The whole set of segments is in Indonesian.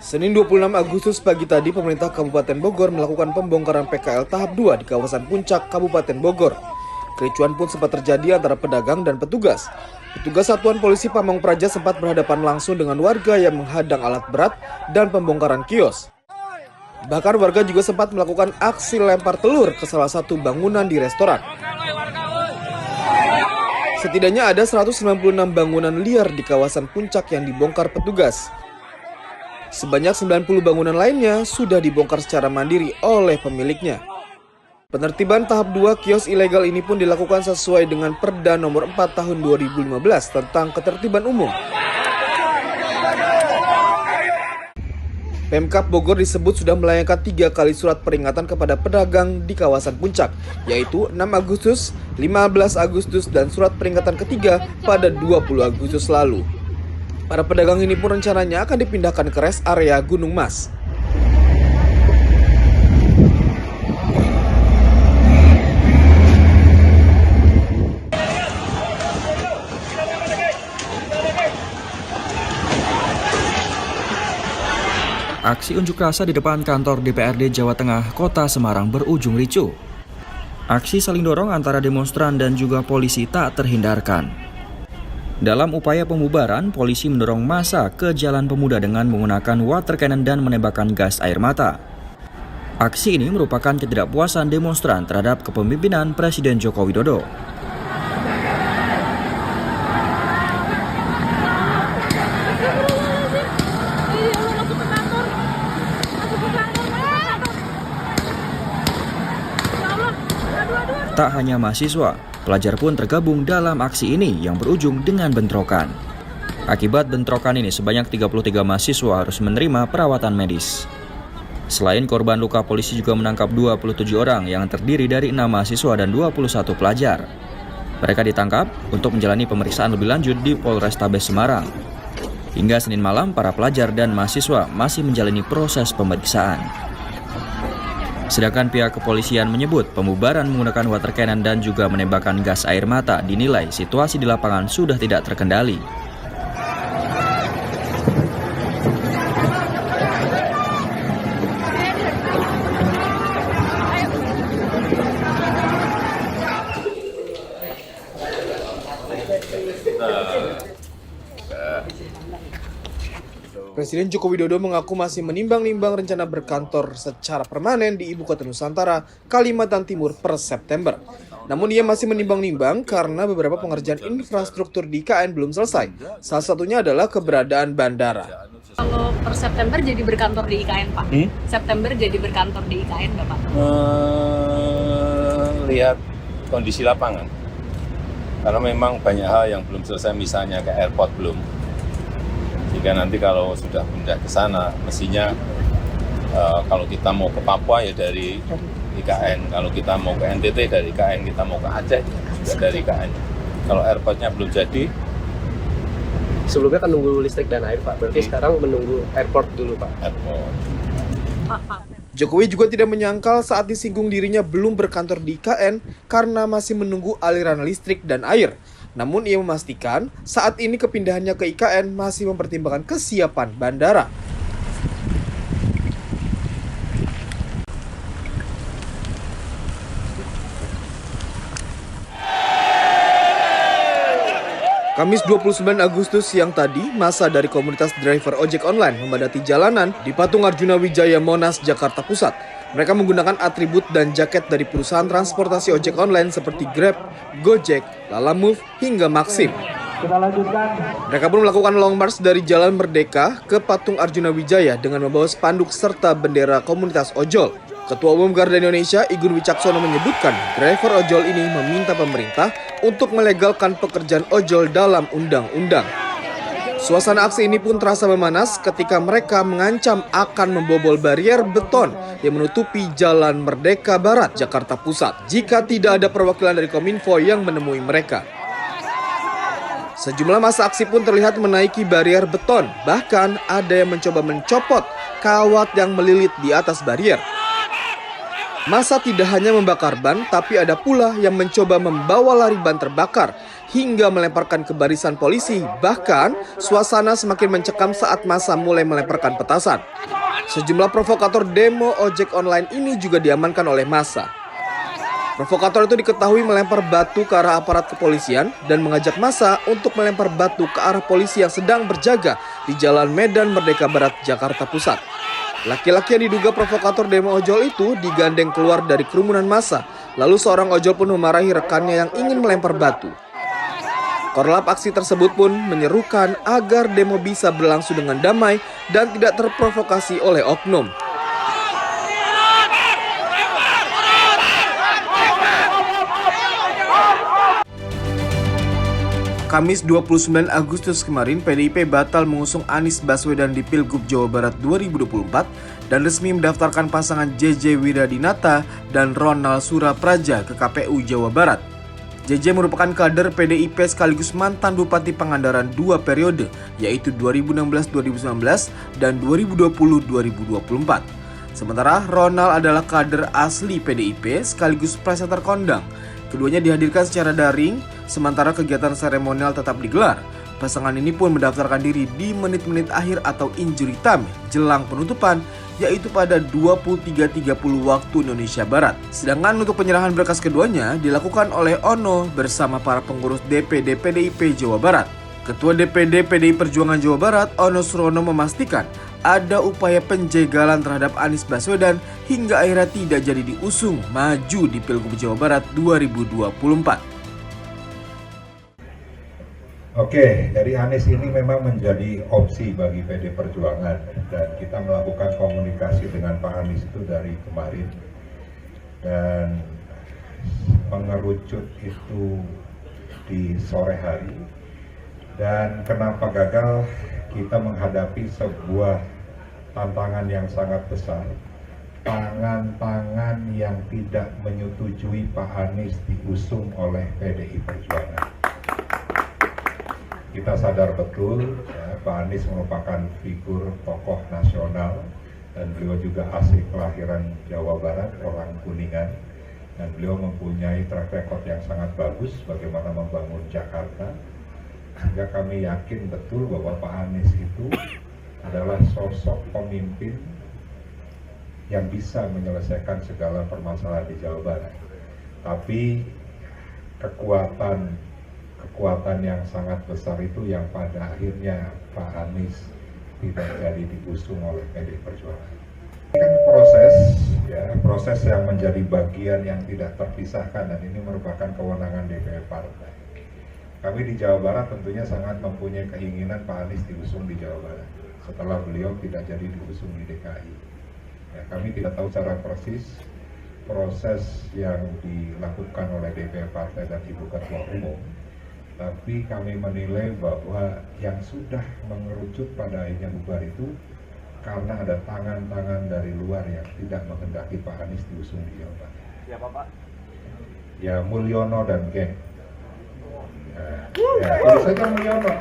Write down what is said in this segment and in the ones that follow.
Senin 26 Agustus pagi tadi, pemerintah Kabupaten Bogor melakukan pembongkaran PKL tahap 2 di kawasan Puncak, Kabupaten Bogor. Kericuan pun sempat terjadi antara pedagang dan petugas. Petugas Satuan Polisi Pamong Praja sempat berhadapan langsung dengan warga yang menghadang alat berat dan pembongkaran kios. Bahkan warga juga sempat melakukan aksi lempar telur ke salah satu bangunan di restoran. Setidaknya ada 196 bangunan liar di kawasan Puncak yang dibongkar petugas. Sebanyak 90 bangunan lainnya sudah dibongkar secara mandiri oleh pemiliknya. Penertiban tahap 2 kios ilegal ini pun dilakukan sesuai dengan Perda nomor 4 tahun 2015 tentang ketertiban umum. Pemkab Bogor disebut sudah melayangkan 3 kali surat peringatan kepada pedagang di kawasan Puncak, yaitu 6 Agustus, 15 Agustus, dan surat peringatan ketiga pada 20 Agustus lalu. Para pedagang ini pun rencananya akan dipindahkan ke rest area Gunung Mas. Aksi unjuk rasa di depan kantor DPRD Jawa Tengah, Kota Semarang berujung ricuh. Aksi saling dorong antara demonstran dan juga polisi tak terhindarkan. Dalam upaya pembubaran, polisi mendorong massa ke Jalan Pemuda dengan menggunakan water cannon dan menembakkan gas air mata. Aksi ini merupakan ketidakpuasan demonstran terhadap kepemimpinan Presiden Joko Widodo. Tak hanya mahasiswa, pelajar pun tergabung dalam aksi ini yang berujung dengan bentrokan. Akibat bentrokan ini sebanyak 33 mahasiswa harus menerima perawatan medis. Selain korban luka, polisi juga menangkap 27 orang yang terdiri dari 6 mahasiswa dan 21 pelajar. Mereka ditangkap untuk menjalani pemeriksaan lebih lanjut di Polrestabes Semarang. Hingga Senin malam, para pelajar dan mahasiswa masih menjalani proses pemeriksaan. Sedangkan pihak kepolisian menyebut pembubaran menggunakan water cannon dan juga menembakkan gas air mata dinilai situasi di lapangan sudah tidak terkendali. Presiden Joko Widodo mengaku masih menimbang-nimbang rencana berkantor secara permanen di Ibu Kota Nusantara, Kalimantan Timur per September. Namun ia masih menimbang-nimbang karena beberapa pengerjaan infrastruktur di IKN belum selesai. Salah satunya adalah keberadaan bandara. Kalau per September jadi berkantor di IKN, Pak? September jadi berkantor di IKN, Bapak? Lihat kondisi lapangan. Karena memang banyak hal yang belum selesai, misalnya ke airport belum. Jika nanti kalau sudah pindah ke sana, mestinya kalau kita mau ke Papua ya dari IKN, kalau kita mau ke NTT dari IKN, kita mau ke Aceh juga dari IKN. Kalau airportnya belum jadi. Sebelumnya kan nunggu listrik dan air, Pak. Berarti sekarang menunggu airport dulu, Pak. Airport. Jokowi juga tidak menyangkal saat disinggung dirinya belum berkantor di IKN karena masih menunggu aliran listrik dan air. Namun ia memastikan saat ini kepindahannya ke IKN masih mempertimbangkan kesiapan bandara. Kamis 29 Agustus siang tadi, massa dari komunitas driver ojek online memadati jalanan di Patung Arjuna Wijaya Monas, Jakarta Pusat. Mereka menggunakan atribut dan jaket dari perusahaan transportasi ojek online seperti Grab, Gojek, Lalamove, hingga Maxim. Mereka pun melakukan long march dari Jalan Merdeka ke Patung Arjuna Wijaya dengan membawa spanduk serta bendera komunitas ojol. Ketua Umum Garda Indonesia, Igun Wicaksono menyebutkan driver ojol ini meminta pemerintah untuk melegalkan pekerjaan ojol dalam undang-undang. Suasana aksi ini pun terasa memanas ketika mereka mengancam akan membobol barier beton yang menutupi Jalan Merdeka Barat, Jakarta Pusat, jika tidak ada perwakilan dari Kominfo yang menemui mereka. Sejumlah massa aksi pun terlihat menaiki barier beton, bahkan ada yang mencoba mencopot kawat yang melilit di atas barier. Massa tidak hanya membakar ban, tapi ada pula yang mencoba membawa lari ban terbakar hingga melemparkan ke barisan polisi. Bahkan, suasana semakin mencekam saat massa mulai melemparkan petasan. Sejumlah provokator demo ojek online ini juga diamankan oleh massa. Provokator itu diketahui melempar batu ke arah aparat kepolisian dan mengajak massa untuk melempar batu ke arah polisi yang sedang berjaga di Jalan Medan Merdeka Barat, Jakarta Pusat. Laki-laki yang diduga provokator demo ojol itu digandeng keluar dari kerumunan massa, lalu seorang ojol pun memarahi rekannya yang ingin melempar batu. Korlap aksi tersebut pun menyerukan agar demo bisa berlangsung dengan damai dan tidak terprovokasi oleh oknum. Kamis 29 Agustus kemarin, PDIP batal mengusung Anies Baswedan di Pilgub Jawa Barat 2024 dan resmi mendaftarkan pasangan JJ Wiradinata dan Ronald Surapraja ke KPU Jawa Barat. JJ merupakan kader PDIP sekaligus mantan Bupati Pangandaran 2 periode, yaitu 2016-2019 dan 2020-2024. Sementara Ronald adalah kader asli PDIP sekaligus presetter kondang. Keduanya dihadirkan secara daring, sementara kegiatan seremonial tetap digelar. Pasangan ini pun mendaftarkan diri di menit-menit akhir atau injury time jelang penutupan, yaitu pada 23.30 waktu Indonesia Barat. Sedangkan untuk penyerahan berkas keduanya dilakukan oleh Ono bersama para pengurus DPD PDIP Jawa Barat. Ketua DPD PDI Perjuangan Jawa Barat, Ono Surono, memastikan ada upaya penjegalan terhadap Anies Baswedan hingga akhirnya tidak jadi diusung maju di Pilgub Jawa Barat 2024. Oke, jadi Anies ini memang menjadi opsi bagi PD Perjuangan dan kita melakukan komunikasi dengan Pak Anies itu dari kemarin dan mengerucut itu di sore hari. Dan kenapa gagal? Kita menghadapi sebuah tantangan yang sangat besar, tangan-tangan yang tidak menyetujui Pak Anies diusung oleh PDI Perjuangan. Kita sadar betul ya, Pak Anies merupakan figur tokoh nasional dan beliau juga asli kelahiran Jawa Barat, orang Kuningan, dan beliau mempunyai track record yang sangat bagus bagaimana membangun Jakarta. Sehingga kami yakin betul bahwa Pak Anies itu adalah sosok pemimpin yang bisa menyelesaikan segala permasalahan di Jawa Barat. Tapi kekuatan yang sangat besar itu yang pada akhirnya Pak Anies tidak jadi diusung oleh PDI Perjuangan. Ini kan proses yang menjadi bagian yang tidak terpisahkan dan ini merupakan kewenangan DPR Partai. Kami di Jawa Barat tentunya sangat mempunyai keinginan Pak Anies diusung di Jawa Barat setelah beliau tidak jadi diusung di DKI. Ya, kami tidak tahu secara persis proses yang dilakukan oleh DPR Partai dan Ibu Ketua Umum, tapi kami menilai bahwa yang sudah mengerucut pada akhirnya bubar itu karena ada tangan-tangan dari luar yang tidak menghendaki Pak Anies diusung di Jawa Barat. Siapa Pak? Ya Mulyono dan geng. Ya, terus saja Mulyono.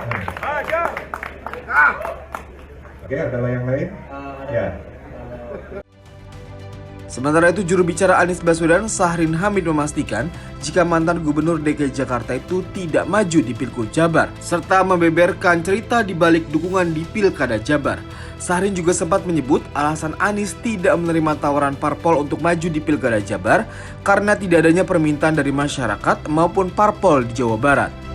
Oke, adalah yang lain? Ya. Sementara itu, juru bicara Anies Baswedan, Syahrin Hamid, memastikan jika mantan Gubernur DKI Jakarta itu tidak maju di Pilgub Jabar, serta membeberkan cerita di balik dukungan di Pilkada Jabar. Syahrin juga sempat menyebut alasan Anies tidak menerima tawaran parpol untuk maju di Pilkada Jabar karena tidak adanya permintaan dari masyarakat maupun parpol di Jawa Barat.